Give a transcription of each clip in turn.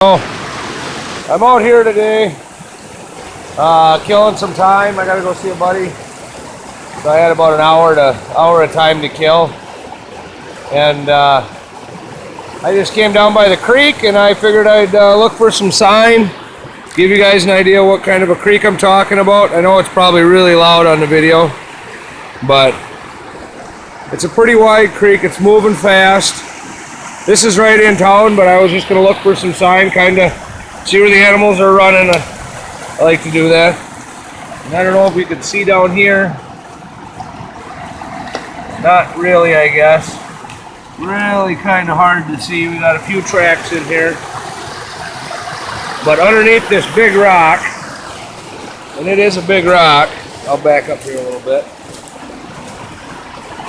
I'm out here today killing some time. I gotta go see a buddy. So I had about an hour of time to kill. And I just came down by the creek and I figured I'd look for some sign. Give you guys an idea what kind of a creek I'm talking about. I know it's probably really loud on the video, but it's a pretty wide creek. It's moving fast. This is right in town, but I was just going to look for some sign, kind of see where the animals are running. I like to do that. And I don't know if we can see down here. Not really, I guess. Really kind of hard to see. We got a few tracks in here. But underneath this big rock, and it is a big rock, I'll back up here a little bit.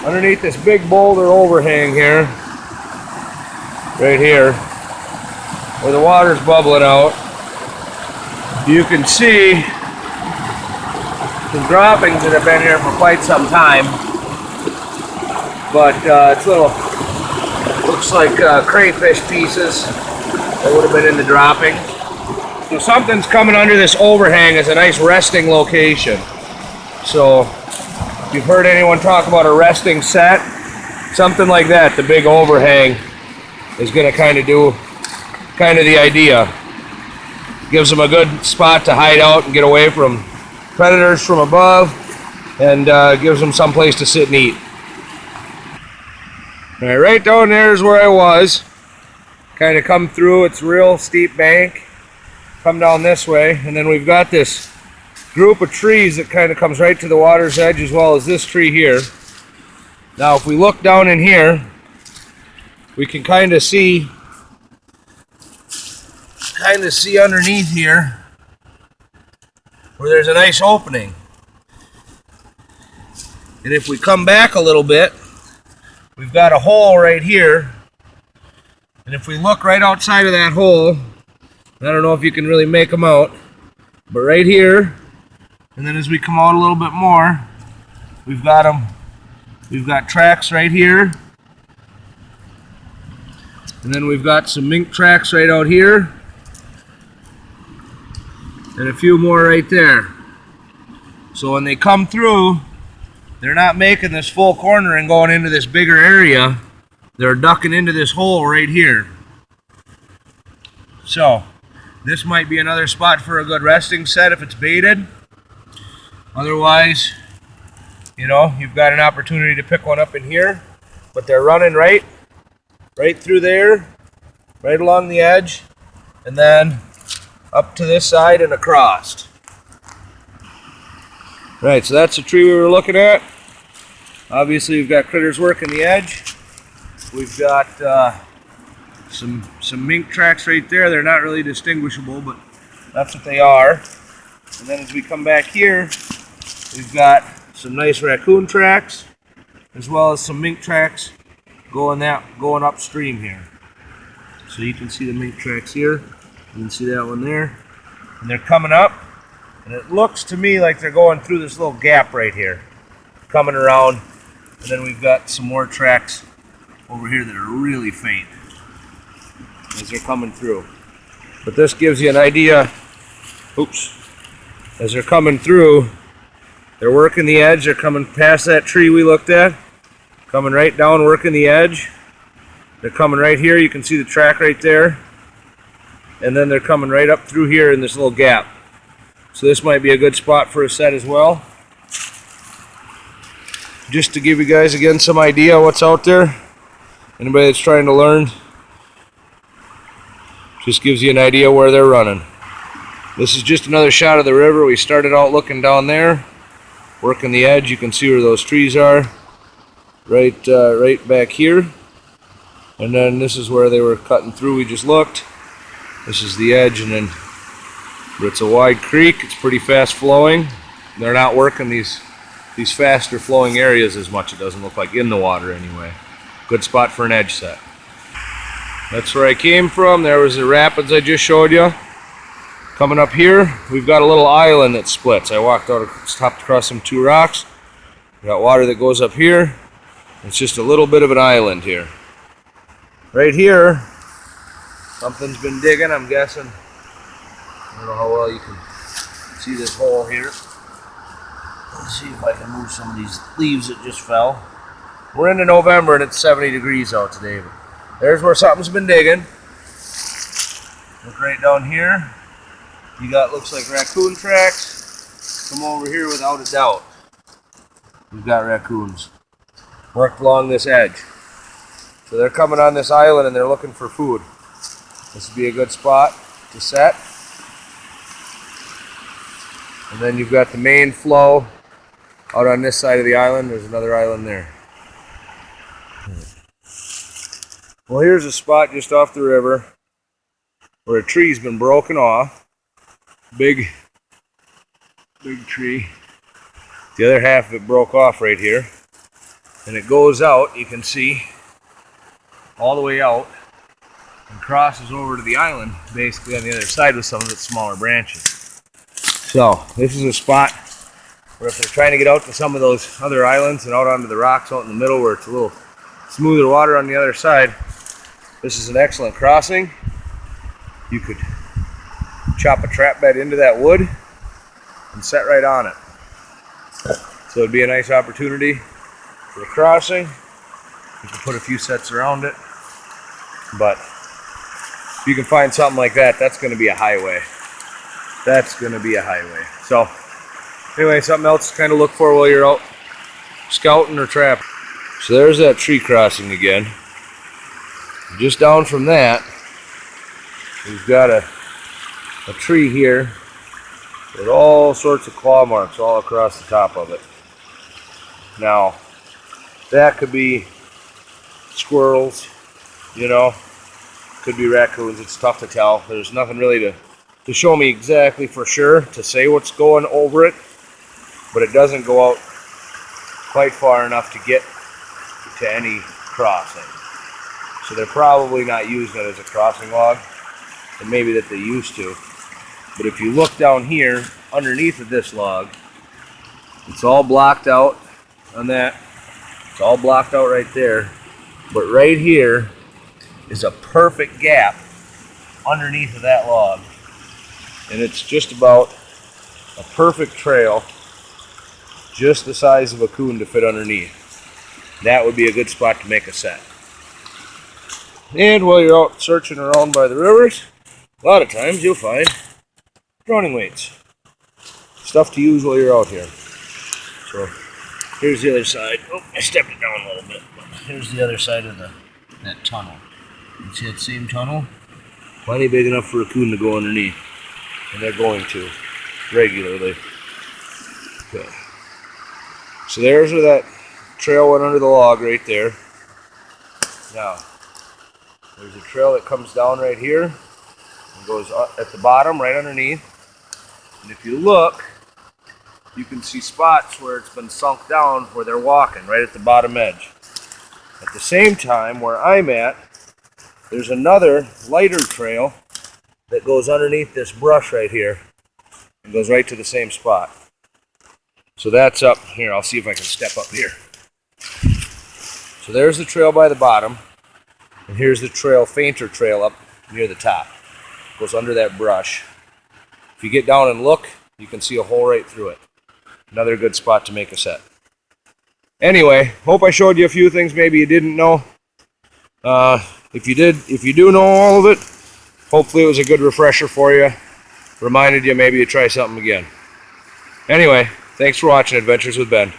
Underneath this big boulder overhang here, right here, where the water's bubbling out, you can see some droppings that have been here for quite some time. But it's little, looks like crayfish pieces that would have been in the dropping. So something's coming under this overhang as a nice resting location. So if you've heard anyone talk about a resting set, something like that, the big overhang is going to kind of do the idea. Gives them a good spot to hide out and get away from predators from above, and gives them some place to sit and eat. All right, right down there is where I was. Kind of come through, it's a real steep bank. Come down this way, and then we've got this group of trees that kind of comes right to the water's edge, as well as this tree here. Now if we look down in here, we can kind of see underneath here where there's a nice opening. And if we come back a little bit, we've got a hole right here. And if we look right outside of that hole, I don't know if you can really make them out, but right here, and then as we come out a little bit more, we've got tracks right here. And then we've got some mink tracks right out here. And a few more right there. So when they come through, they're not making this full corner and going into this bigger area. They're ducking into this hole right here. So this might be another spot for a good resting set if it's baited. Otherwise, you know, you've got an opportunity to pick one up in here. But they're running right through there, right along the edge, and then up to this side and across. Right, so that's the tree we were looking at. Obviously, we've got critters working the edge. We've got some mink tracks right there. They're not really distinguishable, but that's what they are. And then as we come back here, we've got some nice raccoon tracks, as well as some mink tracks going upstream here. So you can see the mink tracks here. You can see that one there. And they're coming up, and it looks to me like they're going through this little gap right here, coming around. And then we've got some more tracks over here that are really faint as they're coming through. But this gives you an idea. Oops. As they're coming through, they're working the edge. They're coming past that tree we looked at, coming right down, working the edge. They're coming right here. You can see the track right there. And then they're coming right up through here in this little gap. So this might be a good spot for a set as well. Just to give you guys again some idea what's out there. Anybody that's trying to learn, just gives you an idea where they're running. This is just another shot of the river. We started out looking down there, working the edge. You can see where those trees are, right back here. And then this is where they were cutting through. We just looked. This is the edge, and then it's a wide creek. It's pretty fast flowing. They're not working these faster flowing areas as much, it doesn't look like, in the water anyway. Good spot for an edge set. That's where I came from. There was the rapids I just showed you. Coming up here, we've got a little island that splits. I walked out, hopped across some two rocks. We got water that goes up here. It's just a little bit of an island here. Right here, Something's been digging, I'm guessing. I don't know how well you can see this hole here. Let's see if I can move some of these leaves that just fell. We're into November and it's 70 degrees out today. But there's where something's been digging. Look right down here. You got, looks like raccoon tracks. Come over here without a doubt. We've got raccoons worked along this edge. So they're coming on this island and they're looking for food. This would be a good spot to set. And then you've got the main flow out on this side of the island. There's another island there. Well, here's a spot just off the river where a tree's been broken off. Big tree. The other half of it broke off right here. And it goes out, you can see, all the way out and crosses over to the island, basically on the other side with some of its smaller branches. So, this is a spot where if they're trying to get out to some of those other islands and out onto the rocks out in the middle where it's a little smoother water on the other side, this is an excellent crossing. You could chop a trap bed into that wood and set right on it. So it'd be a nice opportunity for a crossing. You can put a few sets around it. But if you can find something like that, that's going to be a highway. That's going to be a highway. So anyway, something else to kind of look for while you're out scouting or trapping. So there's that tree crossing again. Just down from that, we've got a tree here with all sorts of claw marks all across the top of it. Now, that could be squirrels, you know, could be raccoons. It's tough to tell. There's nothing really to show me exactly for sure to say what's going over it, but it doesn't go out quite far enough to get to any crossing. So they're probably not using it as a crossing log, and maybe that they used to. But if you look down here, underneath of this log, it's all blocked out on that. It's all blocked out right there. But right here is a perfect gap underneath of that log. And it's just about a perfect trail, just the size of a coon to fit underneath. That would be a good spot to make a set. And while you're out searching around by the rivers, a lot of times you'll find droning weights. Stuff to use while you're out here. So here's the other side. Oh, I stepped it down a little bit. Here's the other side of that tunnel. You see that same tunnel? Plenty big enough for a coon to go underneath. And they're going to regularly. Okay. So there's where that trail went under the log right there. Now, there's a trail that comes down right here and goes at the bottom right underneath. And if you look, you can see spots where it's been sunk down where they're walking right at the bottom edge. At the same time, where I'm at, there's another lighter trail that goes underneath this brush right here and goes right to the same spot. So that's up here. I'll see if I can step up here. So there's the trail by the bottom, and here's the trail, fainter trail up near the top. Goes under that brush. If you get down and look, you can see a hole right through it. Another good spot to make a set. Anyway, hope I showed you a few things maybe you didn't know. If you do know all of it, hopefully it was a good refresher for you. Reminded you maybe to try something again. Anyway, thanks for watching Adventures with Ben.